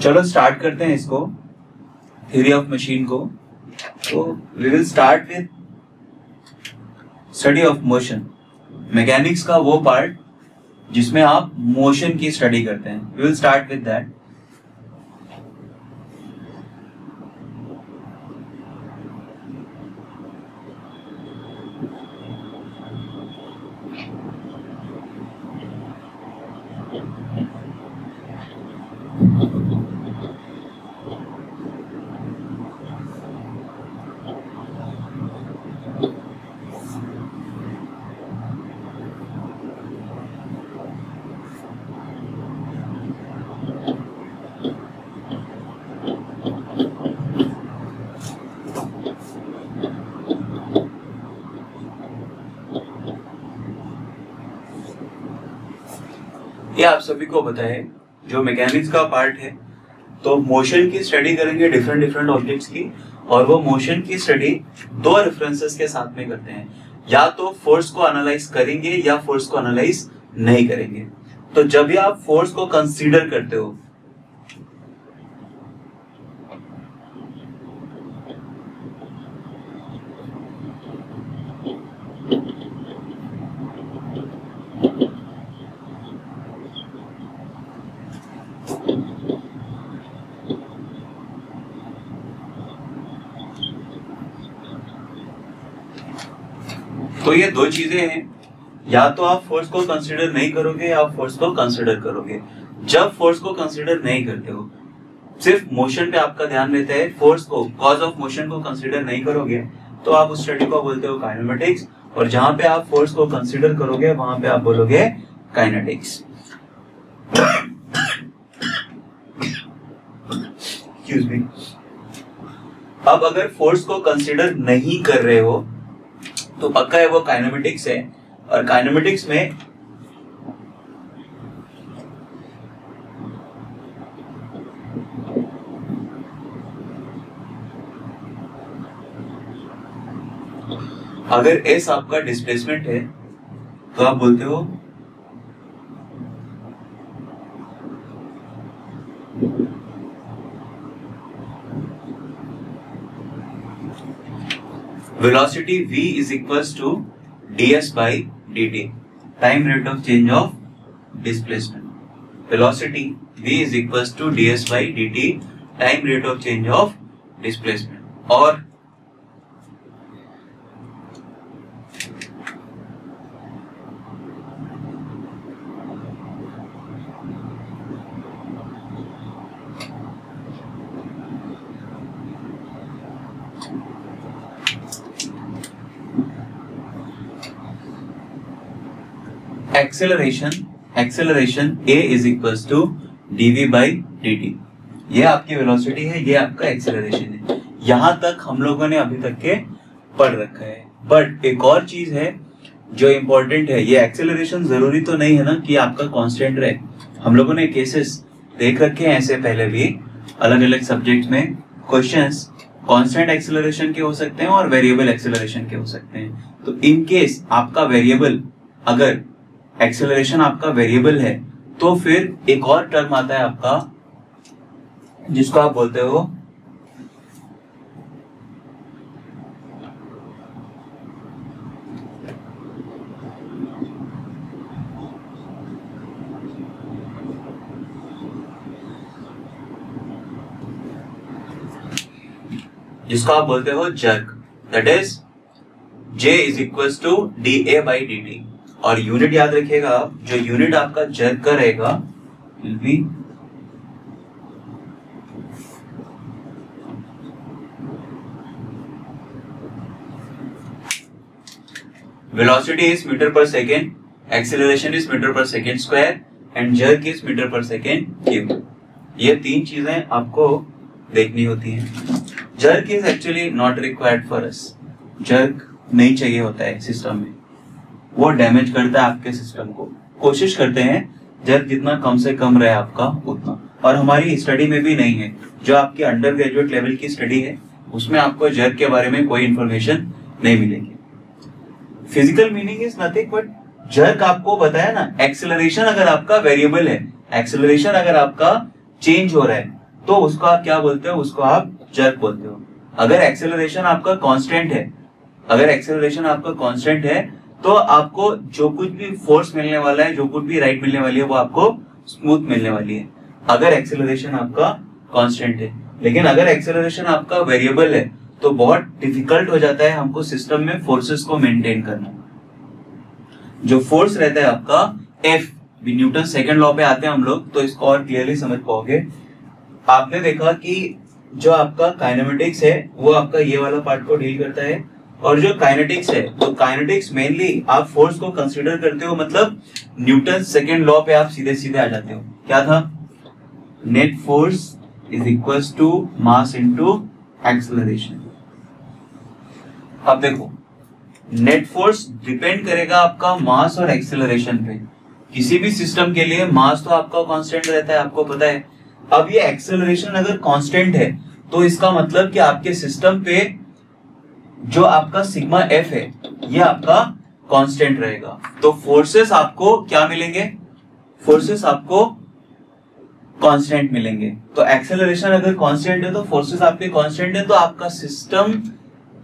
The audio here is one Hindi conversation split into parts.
चलो स्टार्ट करते हैं इसको, थ्योरी ऑफ मशीन को। तो we will start with study of motion. Mechanics का वो पार्ट जिसमें आप मोशन की स्टडी करते हैं, we will start with that. ये आप सभी को पता है जो मैकेनिक्स का पार्ट है, तो मोशन की स्टडी करेंगे डिफरेंट डिफरेंट ऑब्जेक्ट्स की, और वो मोशन की स्टडी दो रेफरेंसेस के साथ में करते हैं। या तो फोर्स को एनालाइज करेंगे या फोर्स को एनालाइज नहीं करेंगे। तो जब भी आप फोर्स को कंसीडर करते हो, तो ये दो चीजें हैं, या तो आप फोर्स को कंसीडर नहीं करोगे या आप फोर्स को कंसीडर करोगे। जब फोर्स को कंसीडर नहीं करते हो, सिर्फ मोशन पे आपका ध्यान रहता है, फोर्स को, कॉज ऑफ मोशन को कंसीडर नहीं करोगे, तो आप उस स्टडी को बोलते हो काइनेमेटिक्स। और जहां पे आप फोर्स को कंसीडर करोगे वहां पे आप बोलोगे काइनेटिक्स। Excuse me. अब अगर फोर्स को कंसीडर नहीं कर रहे हो तो पक्का है वो काइनेमेटिक्स है। और काइनेमेटिक्स में अगर एस आपका डिस्प्लेसमेंट है तो आप बोलते हो velocity v is equals to ds by dt, time rate of change of displacement. Velocity v is equals to ds by dt, time rate of change of displacement. और acceleration a is equals to dv by dt। ये आपकी वेलोसिटी है, ये आपका एक्सेलरेशन है। यहां तक हम लोगों ने अभी तक के पढ़ रखा है। बट एक और चीज है जो इम्पोर्टेंट है, ये एक्सेलरेशन जरूरी तो नहीं है ना कि आपका कांस्टेंट रहे। हम लोगों ने केसेस देख रखे हैं ऐसे पहले भी अलग अलग सब्जेक्ट में। क्वेश्चंस कांस्टेंट एक्सेलरेशन के हो सकते हैं और वेरिएबल एक्सेलरेशन के हो सकते हैं। तो इन केस आपका वेरिएबल, अगर एक्सेलरेशन आपका वेरिएबल है, तो फिर एक और टर्म आता है आपका जिसको आप बोलते हो jerk. That is J is equals to dA by dt। और यूनिट याद रखिएगा आप, जो यूनिट आपका जर्क का रहेगा will be velocity is metre per second, acceleration is metre per second square and jerk is metre per second cube. ये तीन चीजें आपको देखनी होती हैं। Jerk is actually not required for us. Jerk नहीं चाहिए होता है सिस्टम में, वो डैमेज करता है आपके सिस्टम को। कोशिश करते हैं जर्क जितना कम से कम रहे आपका उतना। और हमारी स्टडी में भी नहीं है, जो आपकी अंडर ग्रेजुएट लेवल की स्टडी है उसमें आपको जर्क के बारे में कोई इंफॉर्मेशन नहीं मिलेगी। Physical meaning is nothing but jerk आपको बताया ना, एक्सेलरेशन अगर आपका वेरिएबल है, एक्सेलरेशन अगर आपका चेंज हो रहा है, तो उसको आप क्या बोलते हो, उसको आप जर्क बोलते हो। अगर एक्सेलरेशन आपका कांस्टेंट है, अगर एक्सेलरेशन आपका कांस्टेंट है तो आपको जो कुछ भी फोर्स मिलने वाला है, जो कुछ भी राइट मिलने वाली है, वो आपको स्मूथ मिलने वाली है, अगर एक्सेलरेशन आपका कांस्टेंट है। लेकिन अगर एक्सेलरेशन आपका वेरिएबल है तो बहुत डिफिकल्ट हो जाता है हमको सिस्टम में फोर्सेस को मेंटेन करना। जो फोर्स रहता है आपका F, न्यूटन सेकंड लॉ पे आते हैं हम लोग तो इसको और क्लियरली समझ पाओगे। आपने देखा कि जो आपका काइनेमेटिक्स है वो आपका ये वाला पार्ट को डील करता है, और जो काइनेटिक्स है तो काइनेटिक्स मेनली आप फोर्स को कंसीडर करते हो, मतलब न्यूटन सेकंड लॉ पे आप सीधे सीधे आ जाते हो। क्या था, net force is equals to mass into acceleration. अब देखो नेट फोर्स डिपेंड करेगा आपका मास और एक्सेलरेशन पे। किसी भी सिस्टम के लिए मास तो आपका कांस्टेंट रहता है, आपको पता है। अब ये एक्सेलरेशन अगर कांस्टेंट है तो इसका मतलब कि आपके सिस्टम पे जो आपका सिग्मा एफ है ये आपका कांस्टेंट रहेगा। तो फोर्सेस आपको क्या मिलेंगे, फोर्सेस आपको कांस्टेंट मिलेंगे। तो एक्सेलरेशन अगर कांस्टेंट है तो फोर्सेस आपके कांस्टेंट है, तो आपका सिस्टम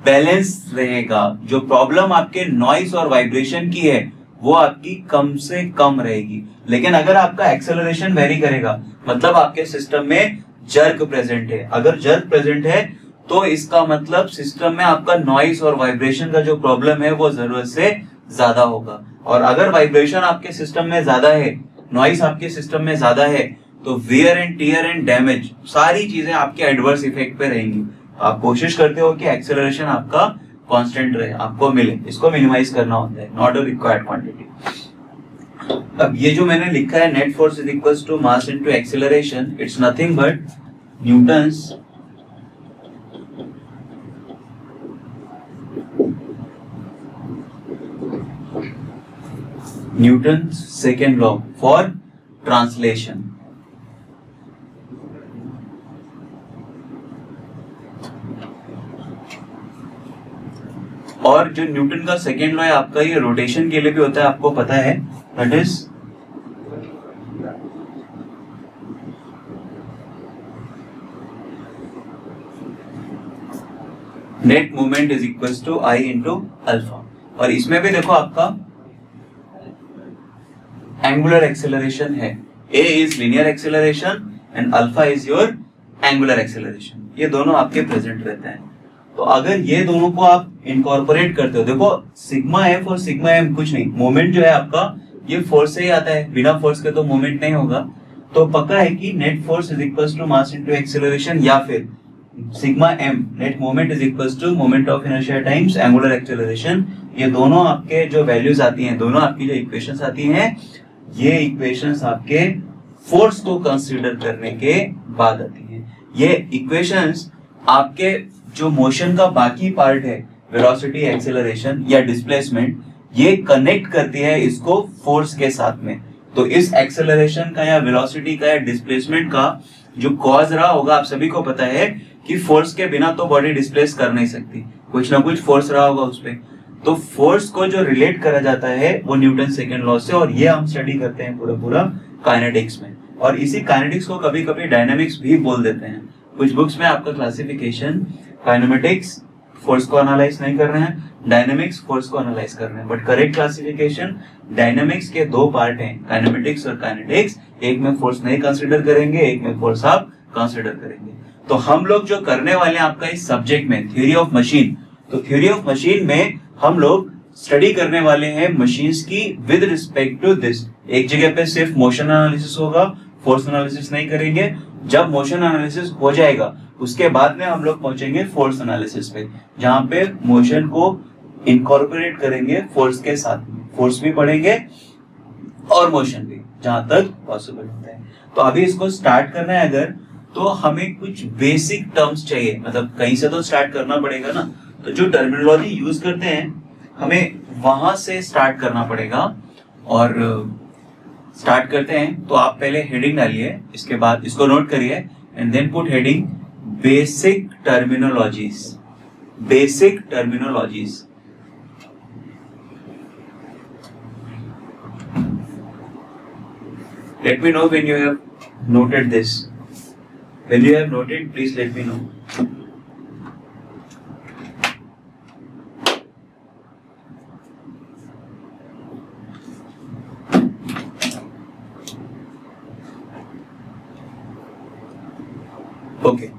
बैलेंस रहेगा। जो प्रॉब्लम आपके नॉइस और वाइब्रेशन की है वो आपकी कम से कम रहेगी। लेकिन अगर आपका एक्सेलरेशन वेरी करेगा, मतलब आपके सिस्टम में जर्क प्रेजेंट है, अगर जर्क प्रेजेंट है तो इसका मतलब सिस्टम में आपका नॉइस और वाइब्रेशन का जो प्रॉब्लम है वो जरूरत से ज्यादा होगा। और अगर वाइब्रेशन आपके सिस्टम में ज्यादा है, नॉइस आपके सिस्टम में ज्यादा है, तो wear and tear and damage सारी चीजें आपके एडवर्स इफेक्ट पे रहेंगी। आप कोशिश करते हो कि एक्सेलरेशन आपका कांस्टेंट रहे, आपको मिले, इसको मिनिमाइज करना होता है, नॉट अ रिक्वायर्ड क्वांटिटी। अब ये जो मैंने लिखा है net force is equals to mass into acceleration, it's nothing but Newton's second law for translation. और जो न्यूटन का सेकेंड लॉ है आपका, ये रोटेशन के लिए भी होता है, आपको पता है, that is net movement is equals to I into alpha. और इसमें भी देखो आपका एंगुलर एक्सेलरेशन है, A is linear acceleration and alpha is your angular acceleration, ये दोनों आपके प्रेजेंट रहते हैं। तो अगर ये दोनों को आप इनकॉर्पोरेट करते हो, देखो सिग्मा एफ और सिग्मा एम कुछ नहीं, मोमेंट जो है आपका ये फोर्स से ही आता है, बिना फोर्स के तो मोमेंट नहीं होगा। तो पक्का है कि net force is equals to mass into acceleration, या फिर sigma M net moment is equals to moment of inertia times angular acceleration. ये दोनों आपके जो वैल्यूज आती हैं, दोनों आपकी जो इक्वेशंस आती हैं, ये इक्वेशंस आपके फोर्स को कंसीडर करने के बाद आती हैं। ये इक्वेशंस आपके जो मोशन का बाकी पार्ट है, वेलोसिटी, एक्सेलरेशन या डिस्प्लेसमेंट, ये कनेक्ट करती है इसको फोर्स के साथ में। तो इस एक्सेलरेशन का या वेलोसिटी का या डिस्प्लेसमेंट का जो कॉज रहा होगा, आप सभी को पता है कि फोर्स के बिना तो बॉडी डिस्प्लेस कर नहीं सकती, कुछ ना कुछ फोर्स रहा होगा उस पे। तो फोर्स को जो रिलेट करा जाता है वो न्यूटन सेकंड लॉ से, और ये हम स्टडी करते हैं पूरा काइनेटिक्स में। और इसी काइनेटिक्स को कभी कभी डायनामिक्स भी बोल देते हैं। कुछ बुक्स में आपका क्लासिफिकेशन काइनेमेटिक्स फोर्स को एनालाइज नहीं कर रहे हैं, डायनामिक्स फोर्स को एनालाइज कर रहे हैं, बट करेक्ट क्लासिफिकेशन डायनामिक्स के दो पार्ट हैं, काइनेमेटिक्स और काइनेटिक्स। एक में फोर्स नहीं कंसीडर करेंगे, एक में फोर्स आप कंसीडर करेंगे। तो हम लोग जो करने वाले हैं आपका इस सब्जेक्ट में थ्योरी ऑफ मशीन, तो थ्योरी ऑफ मशीन में हम लोग स्टडी करने वाले हैं मशीन्स की विद रिस्पेक्ट टू दिस। एक जगह पे सिर्फ मोशन एनालिसिस होगा, फोर्स एनालिसिस नहीं करेंगे। जब मोशन एनालिसिस हो जाएगा उसके बाद में हम लोग पहुंचेंगे फोर्स एनालिसिस पे, जहां पे मोशन को इनकॉर्पोरेट करेंगे फोर्स के साथ में, फोर्स भी पढ़ेंगे और मोशन भी, जहां तक पॉसिबल होता है। तो अभी इसको स्टार्ट करना है अगर, तो हमें कुछ बेसिक टर्म्स चाहिए, मतलब कहीं से तो स्टार्ट करना पड़ेगा ना। तो जो टर्मिनोलॉजी यूज करते हैं हमें वहां से स्टार्ट करना पड़ेगा। और स्टार्ट करते हैं तो आप पहले हेडिंग डालिए, इसके बाद इसको नोट करिए and then put heading basic terminologies. Basic terminologies, let me know when you have noted this When you have noted, please let me know. Okay.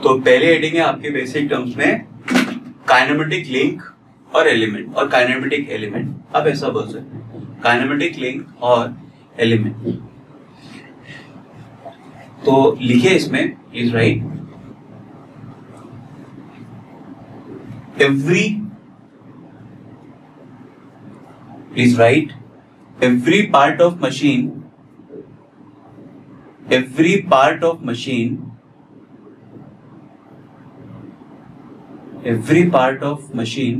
तो पहले हेडिंग है आपके बेसिक टर्म्स में काइनेमेटिक लिंक और एलिमेंट और काइनेमेटिक एलिमेंट. आप ऐसा बोल सकते हैं काइनेमेटिक लिंक और एलिमेंट. तो लिखिए इसमें is right every part of machine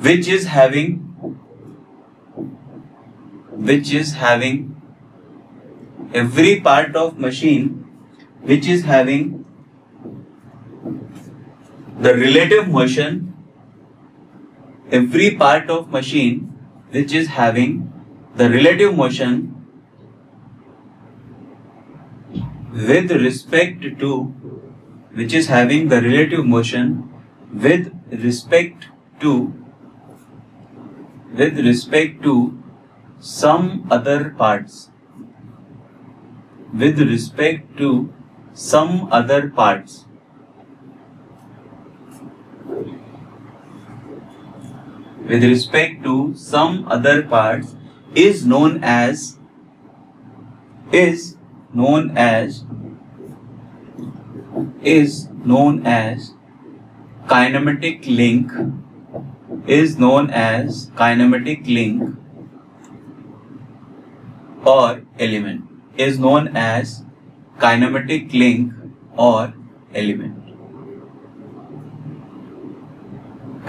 which is having every part of machine which is having the relative motion every part of machine which is having the relative motion with respect to which is having the relative motion with respect to some other parts with respect to some other parts is known as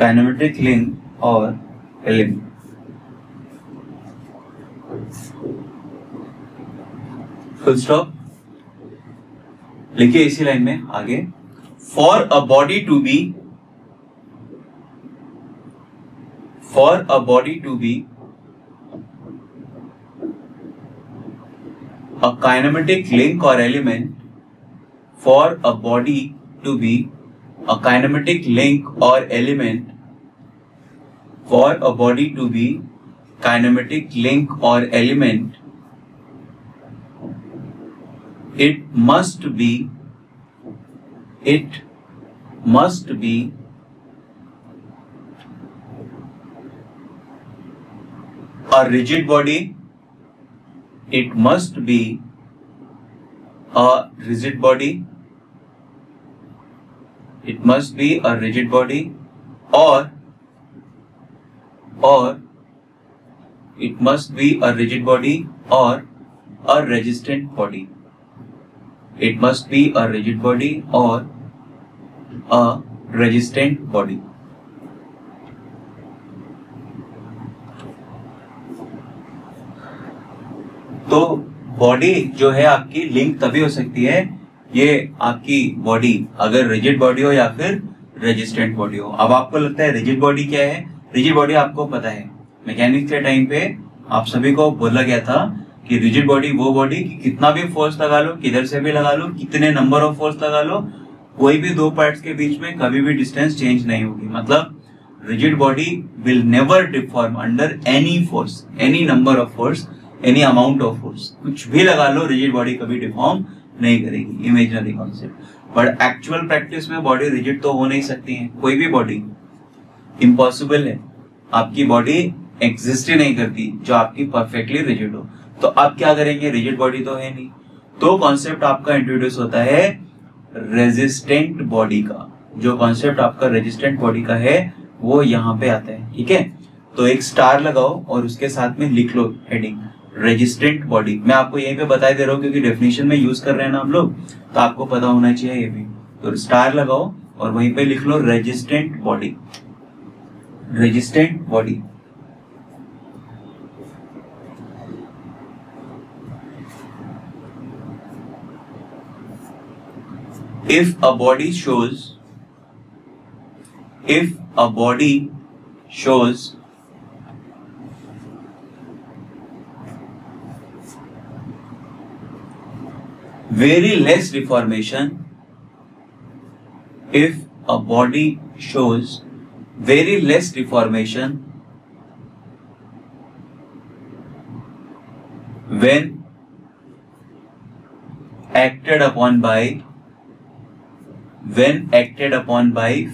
kinematic link or element full stop. लिखिए इसी लाइन में आगे for a body to be a kinematic link or element it must be a rigid body. It must be a rigid body. It must be a rigid body, or it must be a rigid body or a resistant body. It must be a rigid body or a resistant body. तो बॉडी जो है आपकी लिंक तभी हो सकती है, ये आपकी बॉडी अगर रिजिड बॉडी हो या फिर रेजिस्टेंट बॉडी हो. अब आपको लगता है रिजिड बॉडी क्या है? रिजिड बॉडी आपको पता है, मैकेनिक्स के टाइम पे आप सभी को बोला गया था कि रिजिड बॉडी वो बॉडी कि कितना भी फोर्स लगा लो, किधर से भी लगा लो, कितने नंबर ऑफ फोर्स लगा लो, कोई भी दो पार्ट्स के बीच में कभी भी डिस्टेंस चेंज नहीं होगी। मतलब rigid body will never deform under any force, any number of force, any amount of force, कुछ भी लगा लो रिजिड बॉडी कभी डिफॉर्म नहीं करेगी। Imaginary concept. But actual practice में बॉडी रिजिड तो हो नहीं सकती है, कोई भी बॉडी इम्पॉसिबल है, आपकी बॉडी एग्जिस्ट ही नहीं करती जो आपकी परफेक्टली रिजिड हो। तो आप क्या करेंगे, रिजिड बॉडी तो है नहीं, तो कॉन्सेप्ट आपका इंट्रोड्यूस होता है रेजिस्टेंट बॉडी का। जो कॉन्सेप्ट आपका रेजिस्टेंट बॉडी का है वो यहाँ पे आता है, ठीक है। तो एक स्टार लगाओ और उसके साथ में लिख लो हेडिंग रेजिस्टेंट बॉडी। मैं आपको यहीं पे बता दे रहा हूँ क्योंकि डेफिनेशन में यूज कर रहे हैं ना हम लोग, तो आपको पता होना चाहिए ये भी। तो स्टार लगाओ और वहीं पे लिख लो resistant body, resistant body. If a body shows very less deformation, if a body shows very less deformation when acted upon by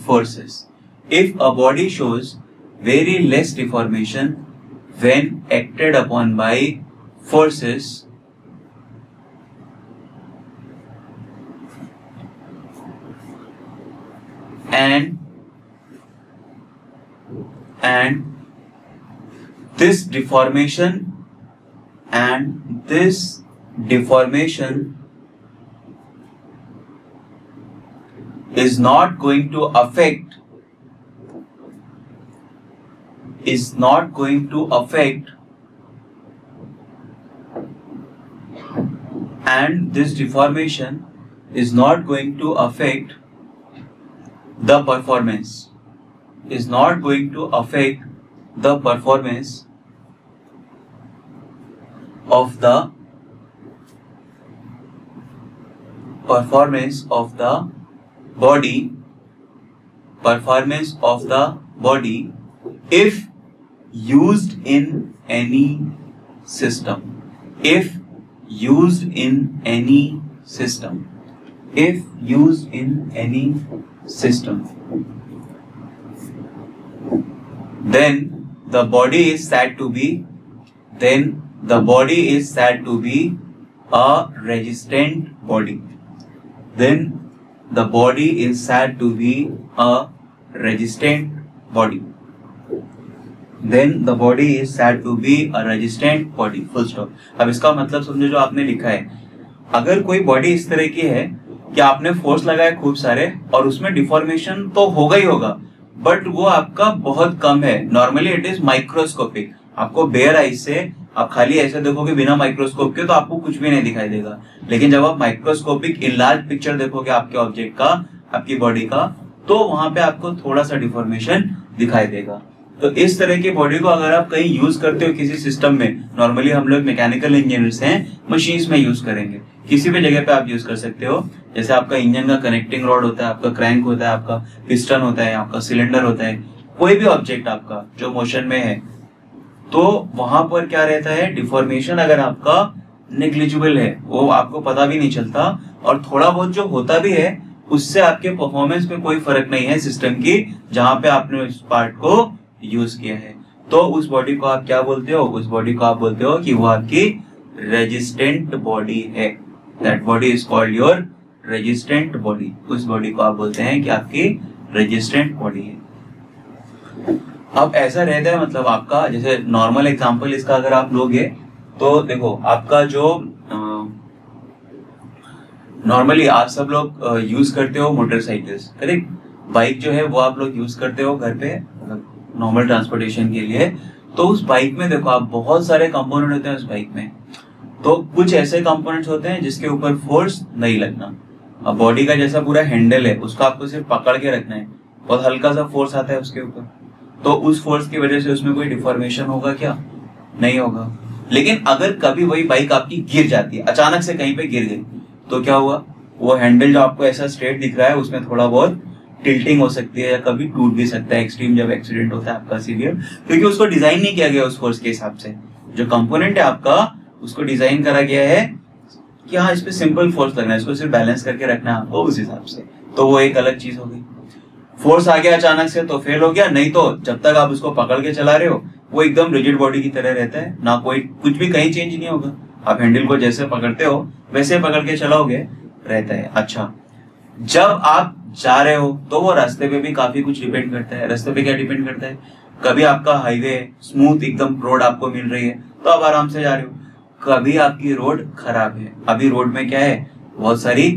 forces. If a body shows very less deformation when acted upon by forces, and this deformation is not going to affect and this deformation is not going to affect the performance, is not going to affect the performance of the body if used in any system, if used in any system, if used in any system, then the body is said to be a resistant body. Then the body is said to be a resistant body. Then the body is said to be a resistant body. Full stop. अब इसका मतलब समझो जो आपने लिखा है, अगर कोई बॉडी इस तरह की है कि आपने फोर्स लगाए खूब सारे और उसमें डिफॉर्मेशन तो होगा ही होगा, बट वो आपका बहुत कम है। Normally it is microscopic. आपको बेयर आइज से आप खाली ऐसे देखोगे बिना माइक्रोस्कोप के तो आपको कुछ भी नहीं दिखाई देगा, लेकिन जब आप माइक्रोस्कोपिक इनलार्ज पिक्चर देखोगे आपके ऑब्जेक्ट का, आपकी बॉडी का, तो वहां पे आपको थोड़ा सा डिफॉर्मेशन दिखाई देगा। तो इस तरह की बॉडी को अगर आप कहीं यूज करते हो किसी सिस्टम में, नॉर्मली हम लोग मैकेनिकल इंजीनियर्स हैं, मशीन्स में यूज करेंगे, किसी भी जगह पे आप यूज कर सकते हो। जैसे आपका इंजन का कनेक्टिंग रॉड होता है, आपका क्रैंक होता है, आपका पिस्टन होता है, आपका सिलेंडर होता है, कोई भी ऑब्जेक्ट आपका जो मोशन में है, तो वहां पर क्या रहता है, डिफॉर्मेशन अगर आपका नेग्लिजिबल है, वो आपको पता भी नहीं चलता, और थोड़ा बहुत जो होता भी है उससे आपके परफॉर्मेंस पे कोई फर्क नहीं है सिस्टम की, जहां पे आपने उस पार्ट को यूज किया है। तो उस बॉडी को आप क्या बोलते हो, उस बॉडी को आप बोलते हो कि वो आपकी रेजिस्टेंट बॉडी है। That body is called your resistant body. उस बॉडी को आप बोलते हैं कि आपकी रेजिस्टेंट बॉडी है। अब ऐसा रहता है, मतलब आपका जैसे नॉर्मल एग्जांपल इसका अगर आप लोगे तो देखो, आपका जो नॉर्मली आप सब लोग यूज करते हो मोटरसाइकिल्स, करेक्ट। बाइक जो है वो आप लोग यूज करते हो घर पे नॉर्मल ट्रांसपोर्टेशन के लिए। तो उस बाइक में देखो आप, बहुत सारे कंपोनेंट होते हैं उस बाइक में। तो कुछ ऐसे कंपोनेंट्स होते हैं जिसके ऊपर फोर्स नहीं लगना। अब बॉडी का जैसा पूरा हैंडल है, उसको आपको सिर्फ पकड़ के रखना है, बहुत हल्का सा फोर्स आता है उसके ऊपर, तो उस फोर्स की वजह से उसमें कोई डिफॉर्मेशन होगा क्या? नहीं होगा। लेकिन अगर कभी वही बाइक आपकी गिर जाती है, अचानक से कहीं पे गिर गई, तो क्या हुआ, वो हैंडल जो आपको ऐसा स्ट्रेट दिख रहा है उसमें थोड़ा बहुत टिल्टिंग हो सकती है या कभी टूट भी सकता है एक्सट्रीम जब एक्सीडेंट होता है आपका सीवियर, क्योंकि उसको डिजाइन नहीं किया गया उस फोर्स के हिसाब से। जो कंपोनेंट है आपका उसको डिजाइन करा गया है कि हाँ इस पे सिंपल फोर्स लगना है, इसको सिर्फ बैलेंस करके रखना है आपको उस हिसाब से, तो वो एक अलग चीज हो गई। फोर्स आ गया अचानक से तो फेल हो गया, नहीं तो जब तक आप उसको पकड़ के चला रहे हो वो एकदम रिजिड बॉडी की तरह रहता है, ना कोई कुछ भी कहीं चेंज नहीं होगा, आप हैंडल को जैसे पकड़ते हो वैसे पकड़ के चलाओगे, रहता है। अच्छा, जब आप जा रहे हो तो वो रास्ते पे भी काफी कुछ डिपेंड करता है। रास्ते पे क्या डिपेंड करता है, कभी आपका हाईवे स्मूथ एकदम रोड आपको मिल रही है तो आप आराम से जा रहे हो, कभी आपकी रोड खराब है, अभी रोड में क्या है, बहुत सारी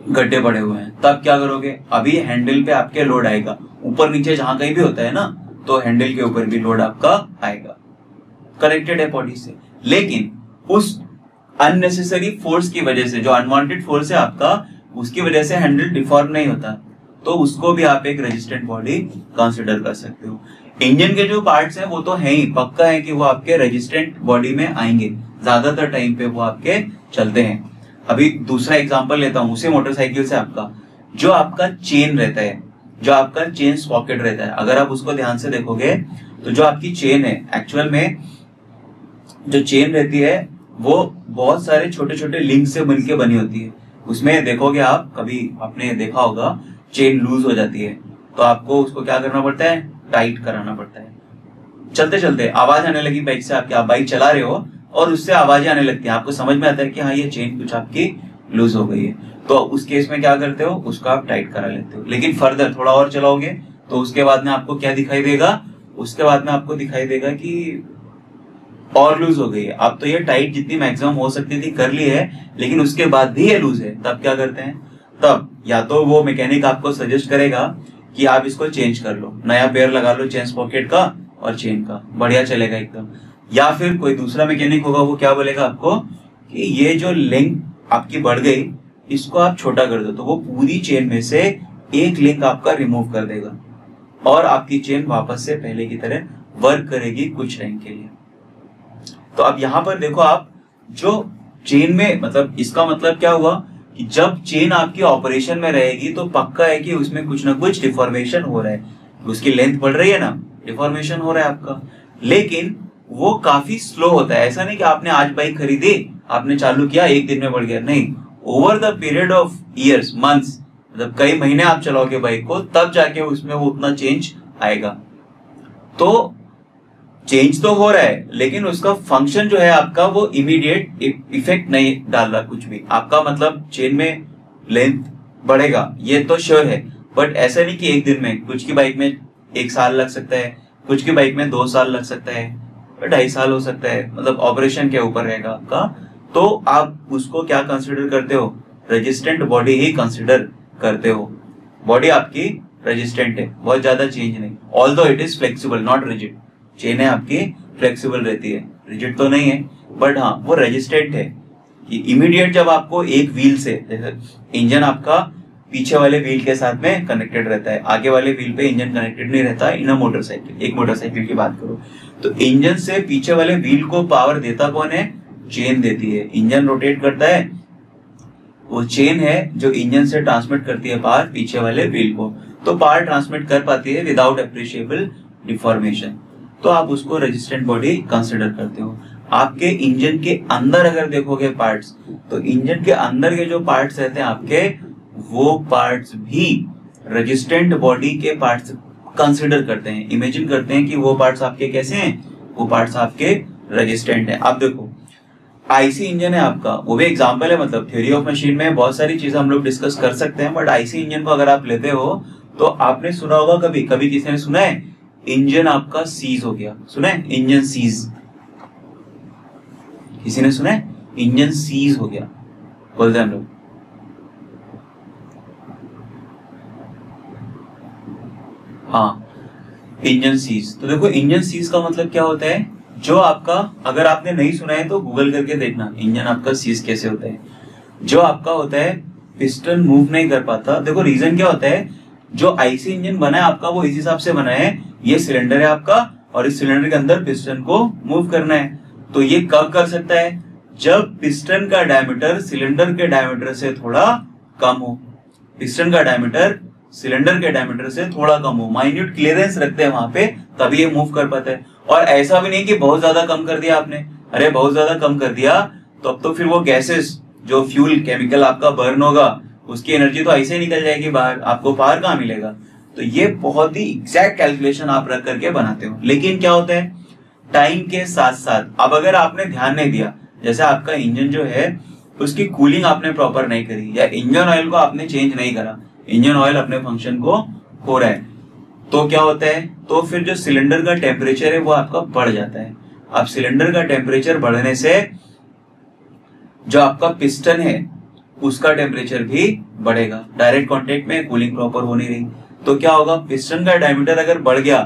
गड्ढे पड़े हुए हैं, तब क्या करोगे, अभी हैंडल पे आपके लोड आएगा, ऊपर नीचे जहां कहीं भी होता है ना, तो हैंडल के ऊपर भी लोड आपका आएगा, कनेक्टेड है बॉडी से। लेकिन उस अननेसेसरी फोर्स की वजह से, जो अनवांटेड फोर्स है आपका, उसकी वजह से हैंडल डिफॉर्म नहीं होता, तो उसको भी आप एक रेजिस्टेंट बॉडी कंसिडर कर सकते हो। इंजन के जो पार्ट्स हैं वो तो है ही, पक्का है कि वो आपके रेजिस्टेंट बॉडी में आएंगे, ज्यादातर टाइम पे वो आपके चलते हैं। अभी दूसरा एग्जांपल लेता हूं उसी मोटरसाइकिल से, आपका जो आपका चेन रहता है, जो आपका चेन स्पॉकेट रहता है, अगर आप उसको ध्यान से देखोगे तो जो आपकी चेन है, एक्चुअल में जो चेन रहती है वो बहुत सारे छोटे छोटे लिंक से मिलकर बनी होती है। उसमें देखोगे आप, कभी आपने देखा होगा चेन लूज हो जाती है तो आपको उसको क्या करना पड़ता है, टाइट कराना पड़ता है। चलते चलते आवाज आने लगी बाइक से, आप बाइक चला रहे हो और उससे आवाजें आने लगती है, आपको समझ में आता है कि हाँ ये चेन कुछ आपकी लूज हो गई है, तो उस केस में क्या करते हो, उसको आप टाइट करा लेते हो। लेकिन फर्दर थोड़ा और चलाओगे तो उसके बाद में आपको क्या दिखाई देगा, उसके बाद में आपको दिखाई देगा कि और लूज हो गई है। अब तो ये टाइट जितनी मैक्सिमम हो सकती थी कर ली है, लेकिन उसके बाद भी ये लूज है, तब क्या करते हैं, तब या तो वो मैकेनिक आपको सजेस्ट करेगा कि आप इसको चेंज कर लो, नया पेयर लगा लो चेन पॉकेट का और चेन का, बढ़िया चलेगा एकदम। या फिर कोई दूसरा मैकेनिक होगा, वो क्या बोलेगा आपको कि ये जो लिंक आपकी बढ़ गई इसको आप छोटा कर दो, तो वो पूरी चेन में से एक लिंक आपका रिमूव कर देगा और आपकी चेन वापस से पहले की तरह वर्क करेगी कुछ टाइम के लिए। तो अब यहाँ पर देखो आप, जो चेन में, मतलब इसका मतलब क्या हुआ कि जब चेन आपकी ऑपरेशन में रहेगी तो पक्का है कि उसमें कुछ ना कुछ डिफॉर्मेशन हो रहा है, उसकी लेंथ बढ़ रही है ना, डिफॉर्मेशन हो रहा है आपका, लेकिन वो काफी स्लो होता है। ऐसा नहीं कि आपने आज बाइक खरीदी, आपने चालू किया, एक दिन में बढ़ गया, नहीं, over the period of years, months, मतलब कई महीने आप चलाओगे बाइक को, तब जाके उसमें वो उतना चेंज आएगा। तो चेंज तो हो रहा है लेकिन उसका फंक्शन जो है आपका वो इमीडिएट इफेक्ट नहीं डाल रहा कुछ भी, आपका मतलब चेन में लेंथ बढ़ेगा ये तो श्योर है, बट ऐसा नहीं कि एक दिन में, कुछ की बाइक में 1 साल लग सकता है, कुछ की बाइक में 2 साल लग सकता है, 2.5 साल हो सकता है, मतलब ऑपरेशन के ऊपर रहेगा आपका। तो आप उसको क्या कंसिडर करते हो, रेजिस्टेंट बॉडी ही कंसिडर करते हो। बॉडी आपकी रेजिस्टेंट है, बहुत ज्यादा चेंज नहीं, although it is flexible not rigid, chain है आपकी फ्लेक्सिबल रहती है, रिजिड तो नहीं है, बट हाँ वो रेजिस्टेंट है कि इमीडिएट जब आपको एक व्हील से, जैसे इंजन आपका पीछे वाले व्हील के साथ में कनेक्टेड रहता है, आगे वाले व्हील पे इंजन कनेक्टेड नहीं रहता इन अ मोटरसाइकिल। एक मोटरसाइकिल की बात करो तो इंजन से पीछे वाले व्हील को पावर देता कौन है, चेन देती है। इंजन रोटेट करता है, वो चेन है जो इंजन से ट्रांसमिट करती है पावर पीछे वाले व्हील को, तो पावर ट्रांसमिट कर पाती है विदाउट अप्रिशिएबल डिफॉर्मेशन, तो आप उसको रेजिस्टेंट बॉडी कंसिडर करते हो। आपके इंजन के अंदर अगर देखोगे पार्ट्स, तो इंजन के अंदर के जो पार्ट्स रहते हैं आपके, वो पार्ट्स भी रेजिस्टेंट बॉडी के पार्ट्स कंसिडर करते हैं, इमेजिन करते हैं कि वो पार्ट्स आपके कैसे हैं, वो पार्ट्स आपके रेजिस्टेंट हैं। आप देखो आईसी इंजन है आपका, वो भी एग्जांपल है, मतलब थ्योरी ऑफ मशीन में बहुत सारी चीजें हम लोग डिस्कस कर सकते हैं, बट आईसी इंजन को अगर आप लेते हो तो आपने सुना होगा, कभी कभी किसी ने सुना है इंजन आपका सीज हो गया, सुना है इंजन सीज, किसी ने सुना है इंजन सीज हो गया, बोलते हैं हम लोग। हाँ, इंजन सीज। तो देखो इंजन सीज का मतलब क्या होता है, जो आपका, अगर आपने नहीं सुना है तो गूगल करके देखना इंजन आपका सीज कैसे होता है। जो आपका होता है पिस्टन मूव नहीं कर पाता, देखो रीजन क्या होता है, जो आईसी इंजन बना है आपका वो इस हिसाब से बना है, ये सिलेंडर है आपका और इस सिलेंडर के अंदर पिस्टन को मूव करना है, तो ये कब कर सकता है? जब पिस्टन का डायमीटर सिलेंडर के डायमीटर से थोड़ा कम हो। पिस्टन का डायमीटर सिलेंडर के डायमीटर से थोड़ा कम हो, माइन्यूट क्लियरेंस रखते हैं वहां पे, तभी ये मूव कर पाता है। और ऐसा भी नहीं कि बहुत ज्यादा कम कर दिया आपने, अरे बहुत ज्यादा कम कर दिया तो अब तो फिर वो गैसेस जो फ्यूल केमिकल आपका बर्न होगा उसकी एनर्जी तो ऐसे ही निकल जाएगी बाहर, आपको पावर कहाँ मिलेगा? तो ये बहुत ही एग्जैक्ट कैलकुलेशन आप रख करके बनाते हो। लेकिन क्या होता है, टाइम के साथ साथ अब अगर आपने ध्यान नहीं दिया, जैसे आपका इंजन जो है उसकी कूलिंग आपने प्रॉपर नहीं करी या इंजन ऑयल को आपने चेंज नहीं करा, इंजन ऑयल अपने फंक्शन को खो रहा है, तो क्या होता है, तो फिर जो सिलेंडर का टेम्परेचर है वो आपका बढ़ जाता है। अब सिलेंडर का टेम्परेचर बढ़ने से जो आपका पिस्टन है उसका टेम्परेचर भी बढ़ेगा, डायरेक्ट कांटेक्ट में कूलिंग प्रॉपर हो नहीं रही, तो क्या होगा, पिस्टन का डायमीटर अगर बढ़ गया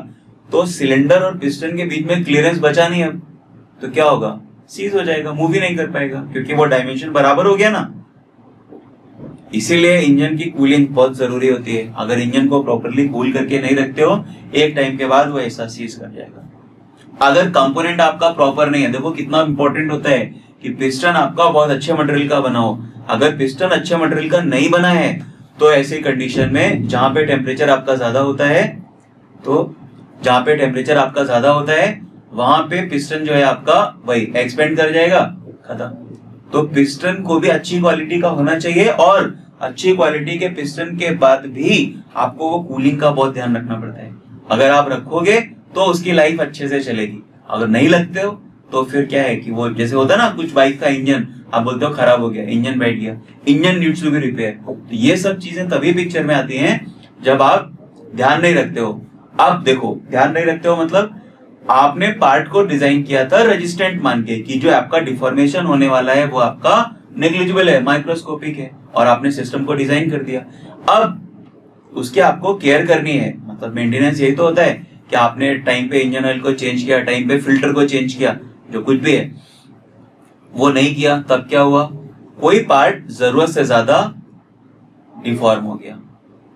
तो सिलेंडर और पिस्टन के बीच में क्लियरेंस बचा नहीं अब, तो क्या होगा, सीज हो जाएगा, मूव ही नहीं कर पाएगा क्योंकि वो डायमेंशन बराबर हो गया ना। इसीलिए इंजन की कूलिंग बहुत जरूरी होती है। अगर इंजन को प्रॉपरली कूल करके नहीं रखते हो, एक टाइम के बाद वो ऐसा सीज कर जाएगा। अगर कंपोनेंट आपका प्रॉपर नहीं है, देखो कितना इंपॉर्टेंट होता है कि पिस्टन आपका बहुत अच्छे मटेरियल का बना हो। अगर पिस्टन अच्छे मटेरियल का नहीं बना है तो ऐसी कंडीशन में जहां पे टेम्परेचर आपका ज्यादा होता है, तो जहां पे टेम्परेचर आपका ज्यादा होता है वहां पे पिस्टन जो है आपका वही एक्सपेंड कर जाएगा, खत्म। तो पिस्टन को भी अच्छी क्वालिटी का होना चाहिए और अच्छी क्वालिटी के पिस्टन के बाद भी आपको वो कूलिंग का बहुत ध्यान रखना पड़ता है। अगर आप रखोगे तो उसकी लाइफ अच्छे से चलेगी, अगर नहीं लगते हो तो फिर क्या है कि वो जैसे होता है ना, कुछ बाइक का इंजन आप बोलते हो खराब हो गया, इंजन बैठ गया, engine needs to be repair. तो ये सब चीजें तभी पिक्चर में आती हैं जब आप ध्यान नहीं रखते हो। अब देखो, ध्यान नहीं रखते हो मतलब आपने पार्ट को डिजाइन किया था रेजिस्टेंट मान के कि जो आपका डिफॉर्मेशन होने वाला है वो आपका नेग्लिजिबल है, माइक्रोस्कोपिक है, और आपने सिस्टम को डिजाइन कर दिया। अब उसकी आपको केयर करनी है, मतलब मेंटेनेंस यही तो होता है कि आपने टाइम पे इंजन ऑयल को चेंज किया, टाइम पे फिल्टर को चेंज किया, जो कुछ भी है वो नहीं किया, तब क्या हुआ, कोई पार्ट जरूरत से ज्यादा डिफॉर्म हो गया।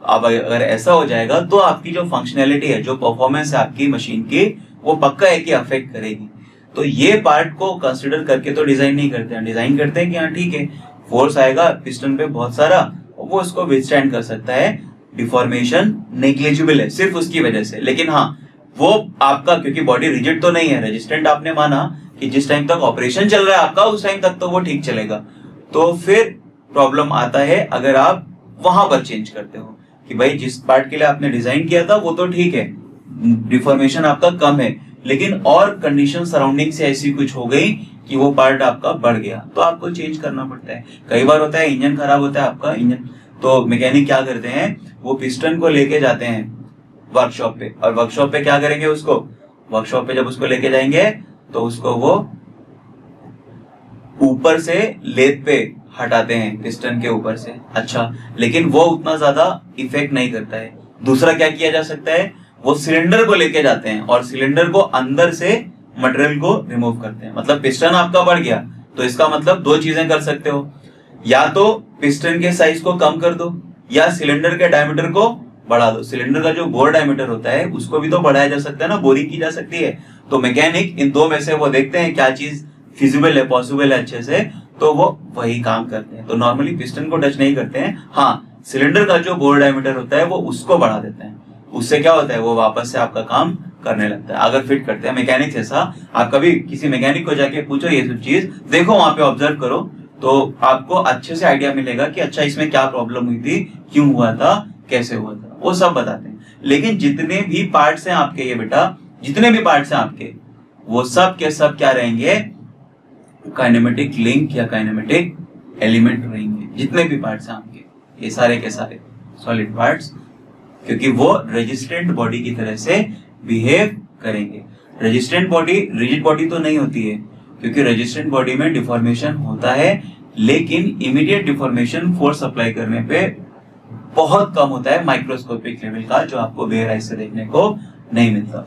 अब अगर ऐसा हो जाएगा तो आपकी जो फंक्शनैलिटी है, जो परफॉर्मेंस है आपकी मशीन की, वो पक्का है कि अफेक्ट करेगी। तो ये पार्ट को कंसिडर करके तो डिजाइन नहीं करते हैं, डिजाइन करते हैं कि हाँ ठीक है, फोर्स आएगा पिस्टन पे बहुत सारा, वो उसको विथस्टैंड कर सकता है, डिफॉर्मेशन नेग्लिजिबल है सिर्फ उसकी वजह से। लेकिन हाँ, वो आपका क्योंकि बॉडी रिजिड तो नहीं है, रेजिस्टेंट आपने माना कि जिस टाइम तक ऑपरेशन चल रहा है आपका उस टाइम तक तो वो ठीक चलेगा। तो फिर प्रॉब्लम आता है अगर आप वहां पर चेंज करते हो कि भाई जिस पार्ट के लिए आपने डिजाइन किया था वो तो ठीक है, डिफॉर्मेशन आपका कम है, लेकिन और कंडीशन सराउंडिंग से ऐसी कुछ हो गई कि वो पार्ट आपका बढ़ गया, तो आपको चेंज करना पड़ता है। कई बार होता है इंजन खराब होता है आपका इंजन, तो मैकेनिक क्या करते हैं, वो पिस्टन को लेके जाते हैं वर्कशॉप पे, और वर्कशॉप पे क्या करेंगे, उसको वर्कशॉप पे जब उसको लेके जाएंगे तो उसको वो ऊपर से लेथ पे हटाते हैं, पिस्टन के ऊपर से। अच्छा, लेकिन वो उतना ज्यादा इफेक्ट नहीं करता है। दूसरा क्या किया जा सकता है, वो सिलेंडर को लेके जाते हैं और सिलेंडर को अंदर से मटेरियल को रिमूव करते हैं। मतलब पिस्टन आपका बढ़ गया तो इसका मतलब दो चीजें कर सकते हो, या तो पिस्टन के साइज को कम कर दो या सिलेंडर के डायमीटर को बढ़ा दो। सिलेंडर का जो बोर डायमीटर होता है उसको भी तो बढ़ाया जा सकता है ना, बोरिंग की जा सकती है। तो मैकेनिक इन दो में से वो देखते हैं क्या चीज फिजिबल है, पॉसिबल है अच्छे से, तो वो वही काम करते हैं। तो नॉर्मली पिस्टन को टच नहीं करते हैं, हाँ सिलेंडर का जो बोर डायमीटर होता है वो उसको बढ़ा देते हैं। उससे क्या होता है, वो वापस से आपका काम करने लगता है अगर फिट करते हैं मैकेनिक जैसा। आप कभी किसी मैकेनिक को जाके पूछो ये सब चीज, देखो वहां पे ऑब्जर्व करो, तो आपको अच्छे से आइडिया मिलेगा कि अच्छा इसमें क्या प्रॉब्लम हुई थी, क्यों हुआ था, कैसे हुआ था, वो सब बताते हैं। लेकिन जितने भी पार्ट्स हैं आपके, ये बेटा जितने भी पार्ट्स हैं आपके, वो सब के सब क्या रहेंगे, काइनेमेटिक लिंक या काइनेमेटिक एलिमेंट रहेंगे। जितने भी पार्ट्स हैं आपके, ये सारे के सारे सॉलिड पार्ट्स, क्योंकि वो रेजिस्टेंट बॉडी की तरह से बिहेव करेंगे। रेजिस्टेंट बॉडी रिजिड बॉडी तो नहीं होती है, क्योंकि रेजिस्टेंट बॉडी में डिफॉर्मेशन होता है, लेकिन इमीडिएट डिफॉर्मेशन फोर्स अप्लाई करने पे बहुत कम होता है, माइक्रोस्कोपिक लेवल का, जो आपको बेयर आई से देखने को नहीं मिलता।